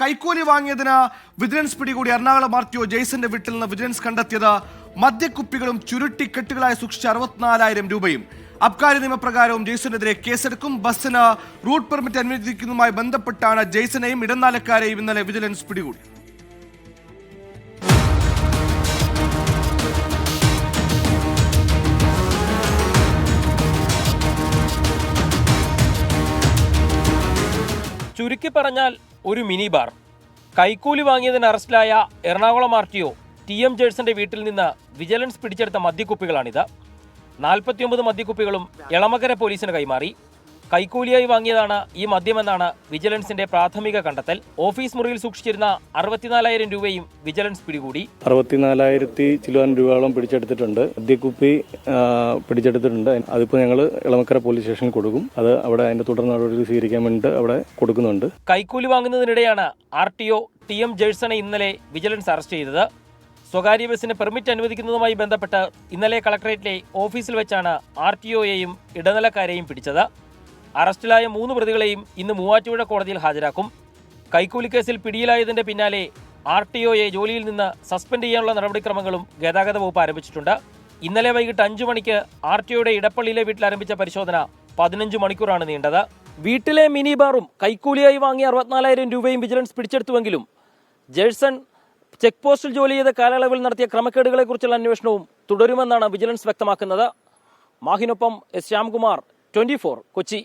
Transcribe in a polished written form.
കൈക്കൂലി വാങ്ങിയതിന് വിജിലൻസ് പിടികൂടി എറണാകുളം ആർടിഒ ജെയ്സന്റെ വീട്ടിൽ നിന്ന് വിജിലൻസ് കണ്ടെത്തിയത് മദ്യക്കുപ്പികളും ചുരുട്ടിക്കെട്ടുകളായി സൂക്ഷിച്ച 64,000 രൂപയും. അബ്കാരി നിയമപ്രകാരവും ജെയ്സനെതിരെ കേസെടുക്കും. ബസ്സിന് റൂട്ട് പെർമിറ്റ് അനുവദിക്കുന്നതുമായി ബന്ധപ്പെട്ടാണ് ജെയ്സനെയും ഇടനാലക്കാരെയും ഇന്നലെ വിജിലൻസ് പിടികൂടി. ചുരുക്കി പറഞ്ഞാൽ ഒരു മിനി ബാർ. കൈക്കൂലി വാങ്ങിയതിന് അറസ്റ്റിലായ എറണാകുളം ആർടിഒ TM ജേഴ്സന്റെ വീട്ടിൽ നിന്ന് വിജിലൻസ് പിടിച്ചെടുത്ത മദ്യക്കുപ്പികളാണിത്. 49 മദ്യക്കുപ്പികളും എളമകര പോലീസിന് കൈമാറി. കൈക്കൂലിയായി വാങ്ങിയതാണ് ഈ മദ്യമെന്നാണ് വിജിലൻസിന്റെ പ്രാഥമിക കണ്ടെത്തൽ. ഓഫീസ് മുറിയിൽ സൂക്ഷിച്ചിരുന്ന 64,000 രൂപയും വിജിലൻസ് പിടികൂടി. 64,000 ചില്ലുവാൻ രൂപയോളം പിടിച്ചെടുത്തിട്ടുണ്ട്. മദ്യക്കുപ്പി പിടിച്ചെടുത്തിട്ടുണ്ട്. അതിപ്പോൾ ഞങ്ങൾ എളമക്കര പോലീസ് സ്റ്റേഷനിൽ കൊടുക്കും. അത് അവിടെ അതിന്റെ തുടർ നടപടി സ്വീകരിക്കാൻ വേണ്ടിയിട്ട് അവിടെ കൊടുക്കുന്നുണ്ട്. കൈക്കൂലി വാങ്ങുന്നതിനിടെയാണ് ആർടിഒ TM ജേഴ്സനെ ഇന്നലെ വിജിലൻസ് അറസ്റ്റ് ചെയ്തത്. സ്വകാര്യ ബസ്സിന് പെർമിറ്റ് അനുവദിക്കുന്നതുമായി ബന്ധപ്പെട്ട് ഇന്നലെ കളക്ടറേറ്റിലെ ഓഫീസിൽ വെച്ചാണ് ആർടിഒയെയും ഇടനിലക്കാരെയും പിടിച്ചത്. അറസ്റ്റിലായ 3 പ്രതികളെയും ഇന്ന് മൂവാറ്റുപുഴ കോടതിയിൽ ഹാജരാക്കും. കൈക്കൂലി കേസിൽ പിടിയിലായതിന്റെ പിന്നാലെ ആർടിഒയെ ജോലിയിൽ നിന്ന് സസ്പെൻഡ് ചെയ്യാനുള്ള നടപടിക്രമങ്ങളും ഗതാഗത വകുപ്പ് ആരംഭിച്ചിട്ടുണ്ട്. ഇന്നലെ വൈകിട്ട് 5 മണിക്ക് ആർടിഒയുടെ ഇടപ്പള്ളിയിലെ വീട്ടിൽ ആരംഭിച്ച പരിശോധന 15 മണിക്കൂറാണ് നീണ്ടത്. വീട്ടിലെ മിനി ബാറും കൈക്കൂലിയായി വാങ്ങിയ 64,000 രൂപയും വിജിലൻസ് പിടിച്ചെടുത്തുവെങ്കിലും ജേഴ്സൺ ചെക്ക് പോസ്റ്റിൽ ജോലി ചെയ്ത കാലയളവിൽ നടത്തിയ ക്രമക്കേടുകളെക്കുറിച്ചുള്ള അന്വേഷണവും തുടരുമെന്നാണ് വിജിലൻസ് വ്യക്തമാക്കുന്നത്. മാഹിനൊപ്പം S. ശ്യാംകുമാർ, 24 കൊച്ചി.